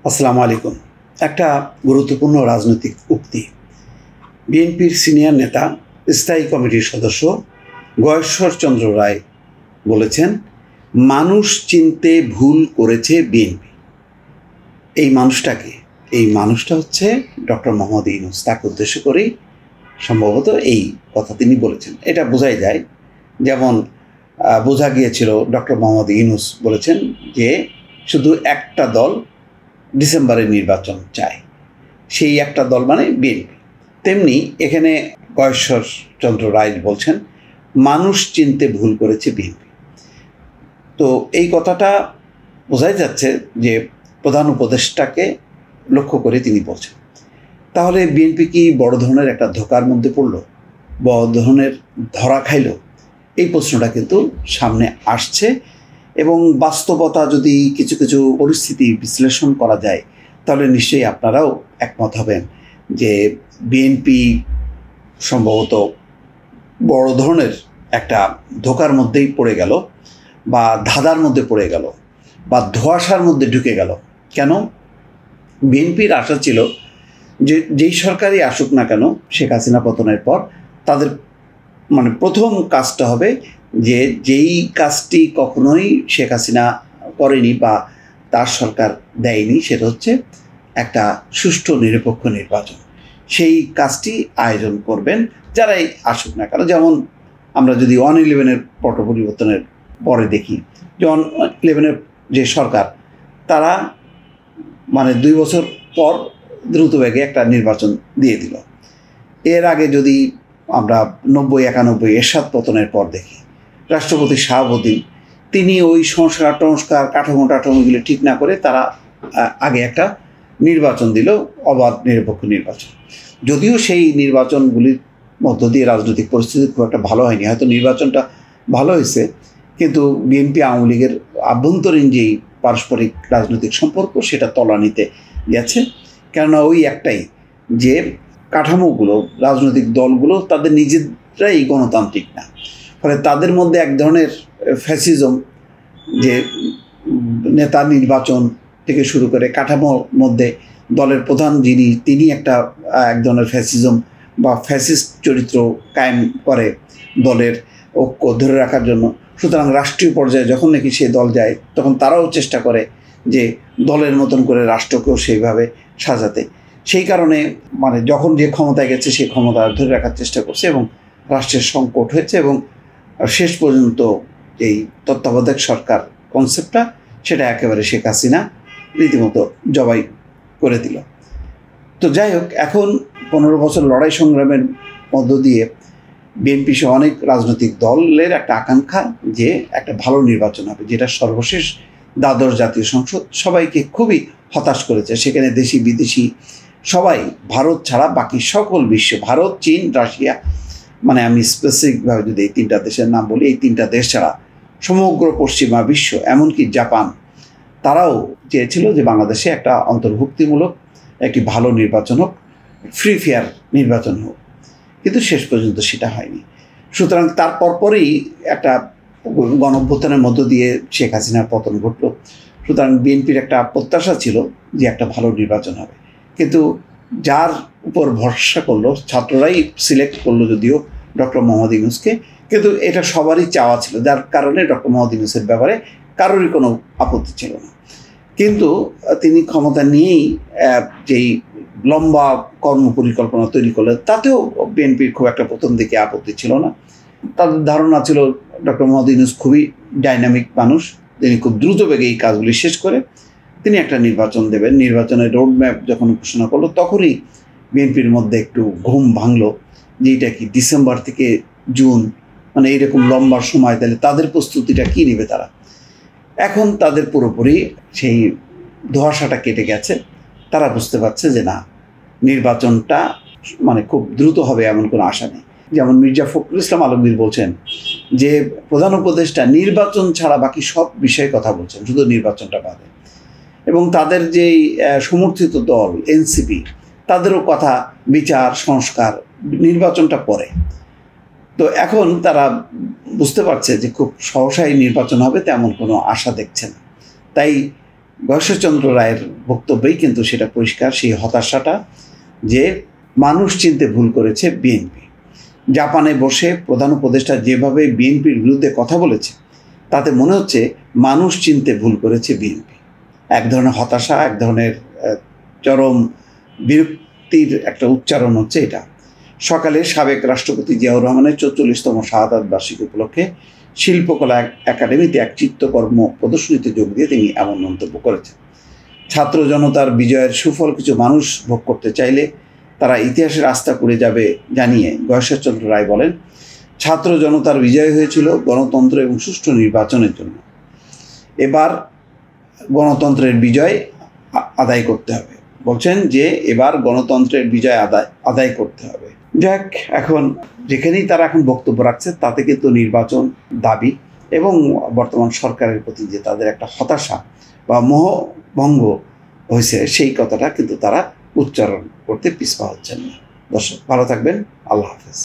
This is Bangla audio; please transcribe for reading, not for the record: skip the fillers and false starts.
আসসালামু আলাইকুম। একটা গুরুত্বপূর্ণ রাজনৈতিক উক্তি। বিএনপির সিনিয়র নেতা, স্থায়ী কমিটির সদস্য গয়েশ্বর চন্দ্র রায় বলেছেন, মানুষ চিনতে ভুল করেছে বিএনপি। এই মানুষটাকে এই মানুষটা হচ্ছে ডক্টর মোহাম্মদ ইউনূস। তাকে উদ্দেশ্য করেই সম্ভবত এই কথা তিনি বলেছেন। এটা বোঝাই যায়, যেমন বোঝা গিয়েছিল ডক্টর মোহাম্মদ ইউনূস বলেছেন যে শুধু একটা দল ডিসেম্বরের নির্বাচন চায়, সেই একটা দল মানে বিএনপি। তেমনি এখানে গয়েশ্বর চন্দ্র রায় বলছেন মানুষ চিনতে ভুল করেছে বিএনপি। তো এই কথাটা বোঝাই যাচ্ছে যে প্রধান উপদেষ্টাকে লক্ষ্য করে তিনি বলছেন। তাহলে বিএনপি কি বড় ধরনের একটা ধোঁকার মধ্যে পড়ল, বড় ধরনের ধরা খাইল? এই প্রশ্নটা কিন্তু সামনে আসছে এবং বাস্তবতা যদি কিছু কিছু পরিস্থিতি বিশ্লেষণ করা যায় তাহলে নিশ্চয়ই আপনারাও একমত হবেন যে বিএনপি সম্ভবত বড় ধরনের একটা ধোঁকার মধ্যেই পড়ে গেল, বা ধাঁধার মধ্যে পড়ে গেল, বা ধোঁয়াশার মধ্যে ঢুকে গেল। কেন? বিএনপির আশা ছিল যে যেই সরকারই আসুক না কেন শেখ হাসিনা পতনের পর তাদের প্রথম কাজটা হবে যে যেই কাজটি কখনোই শেখ হাসিনা করেনি বা তার সরকার দেয়নি, সেটা হচ্ছে একটা সুষ্ঠু নিরপেক্ষ নির্বাচন। সেই কাজটি আয়োজন করবেন যারাই আসুক না কেন। যেমন আমরা যদি 1/11-এর পট পরিবর্তনের পরে দেখি যে 1/11-এর যে সরকার, তারা 2 বছর পর দ্রুতবেগে একটা নির্বাচন দিয়ে দিল। এর আগে যদি আমরা 90-91 এরশাদ পতনের পর দেখি, রাষ্ট্রপতি শাহাবুদ্দিন তিনি ওই সংস্কার কাঠামোগুলি ঠিক না করে তারা আগে একটা নির্বাচন দিল, অবাধ নিরপেক্ষ নির্বাচন। যদিও সেই নির্বাচনগুলির মধ্য দিয়ে রাজনৈতিক পরিস্থিতি খুব একটা ভালো হয়নি, হয়তো নির্বাচনটা ভালো হয়েছে, কিন্তু বিএনপি আওয়ামী লীগের আভ্যন্তরীণ যেই পারস্পরিক রাজনৈতিক সম্পর্ক সেটা তলানিতে গেছে। কেননা ওই একটাই যে কাঠামোগুলো, রাজনৈতিক দলগুলো তাদের নিজেরাই গণতান্ত্রিক না, ফলে তাদের মধ্যে এক ধরনের ফ্যাসিজম, যে নেতা নির্বাচন থেকে শুরু করে কাঠামোর মধ্যে দলের প্রধান যিনি, তিনি এক ধরনের ফ্যাসিজম বা ফ্যাসিস্ট চরিত্র কায়েম করে দলের ঐক্য ধরে রাখার জন্য। সুতরাং রাষ্ট্রীয় পর্যায়ে যখন নাকি সে দল যায় তখন তারাও চেষ্টা করে যে দলের মতন করে রাষ্ট্রকেও সেইভাবে সাজাতে। সেই কারণে যখন যে ক্ষমতায় গেছে সেই ক্ষমতা ধরে রাখার চেষ্টা করছে এবং রাষ্ট্রের সংকট হয়েছে, এবং শেষ পর্যন্ত এই তত্ত্বাবধায়ক সরকার কনসেপ্টটা সেটা একেবারে শেখ হাসিনা রীতিমতো জবাই করে দিল। তো যাই হোক, এখন 15 বছর লড়াই সংগ্রামের মধ্য দিয়ে বিএনপি সহ অনেক রাজনৈতিক দলের একটা আকাঙ্ক্ষা যে একটা ভালো নির্বাচন হবে, যেটা সর্বশেষ দ্বাদশ জাতীয় সংসদ সবাইকে খুবই হতাশ করেছে। সেখানে দেশি বিদেশি সবাই, ভারত ছাড়া বাকি সকল বিশ্ব, ভারত, চীন, রাশিয়া, আমি স্পেসিফিকভাবে যদি এই 3টা দেশের নাম বলি, এই 3টা দেশ ছাড়া সমগ্র পশ্চিমা বিশ্ব, এমনকি জাপান, তারাও চেয়েছিল যে বাংলাদেশে একটা অন্তর্ভুক্তিমূলক একটি ভালো নির্বাচন হোক, ফ্রি ফেয়ার নির্বাচন হোক, কিন্তু শেষ পর্যন্ত সেটা হয়নি। সুতরাং তার পরপরই একটা গণঅভ্যুত্থানের মধ্য দিয়ে শেখ হাসিনার পতন ঘটল। সুতরাং বিএনপির একটা প্রত্যাশা ছিল যে একটা ভালো নির্বাচন হবে, কিন্তু যার উপর ভরসা করলো, ছাত্ররাই সিলেক্ট করলো যদিও ডক্টর মোহাম্মদ ইউনূসকে, কিন্তু এটা সবারই চাওয়া ছিল, যার কারণে ডক্টর মোহাম্মদ ইউনূসের ব্যাপারে কারোরই কোনো আপত্তি ছিল না। কিন্তু তিনি ক্ষমতা নিয়েই যেই লম্বা কর্মপরিকল্পনা তৈরি করলেন, তাতেও বিএনপির খুব একটা প্রথম দিকে আপত্তি ছিল না। তাদের ধারণা ছিল ডক্টর মোহাম্মদ ইউনূস খুবই ডাইনামিক মানুষ, তিনি খুব দ্রুতবেগে এই কাজগুলি শেষ করে তিনি একটা নির্বাচন দেবেন। নির্বাচনের রোডম্যাপ যখন ঘোষণা করলো তখনই বিএনপির মধ্যে একটু ঘুম ভাঙলো যে এটা কি ডিসেম্বর থেকে জুন, এইরকম লম্বা সময়, তাহলে তাদের প্রস্তুতিটা কী নেবে তারা। এখন তাদের পুরোপুরি সেই ধোঁয়াশাটা কেটে গেছে, তারা বুঝতে পারছে যে না, নির্বাচনটা খুব দ্রুত হবে এমন কোনো আশা নেই। যেমন মির্জা ফখরুল ইসলাম আলমগীর বলছেন যে প্রধান উপদেষ্টা নির্বাচন ছাড়া বাকি সব বিষয়ে কথা বলছেন, শুধু নির্বাচনটা বাদে। এবং তাদের যেই সমর্থিত দল এনসিপি, তাদেরও কথা বিচার সংস্কার, নির্বাচনটা পরে। তো এখন তারা বুঝতে পারছে যে খুব সহসাই নির্বাচন হবে তেমন কোনো আশা দেখছে না। তাই গয়েশ্বরচন্দ্র রায়ের বক্তব্যেই কিন্তু সেটা পরিষ্কার, সেই হতাশাটা যে মানুষ চিনতে ভুল করেছে বিএনপি। জাপানে বসে প্রধান উপদেষ্টা যেভাবে বিএনপির বিরুদ্ধে কথা বলেছে তাতে মনে হচ্ছে মানুষ চিনতে ভুল করেছে বিএনপি। এক ধরনের হতাশা, এক ধরনের চরম বিরক্তির একটা উচ্চারণ হচ্ছে এটা। সকালে সাবেক রাষ্ট্রপতি জিয়াউর রহমানের 44তম শাহাদাত বার্ষিকী উপলক্ষে শিল্পকলা একাডেমিতে এক চিত্রকর্ম প্রদর্শনীতে যোগ দিয়ে তিনি এমন মন্তব্য করেছেন। ছাত্র জনতার বিজয়ের সুফল কিছু মানুষ ভোগ করতে চাইলে তারা ইতিহাসের আস্থা করে যাবে জানিয়ে গয়েশ্বরচন্দ্র রায় বলেন, ছাত্র জনতার বিজয় হয়েছিল গণতন্ত্র এবং সুষ্ঠু নির্বাচনের জন্য। এবার গণতন্ত্রের বিজয় আদায় করতে হবে। বলছেন যে এবার গণতন্ত্রের বিজয় আদায় করতে হবে। যাক, এখন যেখানেই তারা এখন বক্তব্য রাখছে তাতে কিন্তু নির্বাচন দাবি এবং বর্তমান সরকারের প্রতি যে তাদের একটা হতাশা বা মোহভঙ্গ হয়েছে সেই কথাটা কিন্তু তারা উচ্চারণ করতে পিছপা হচ্ছেন না। দর্শক, ভালো থাকবেন। আল্লাহ হাফেজ।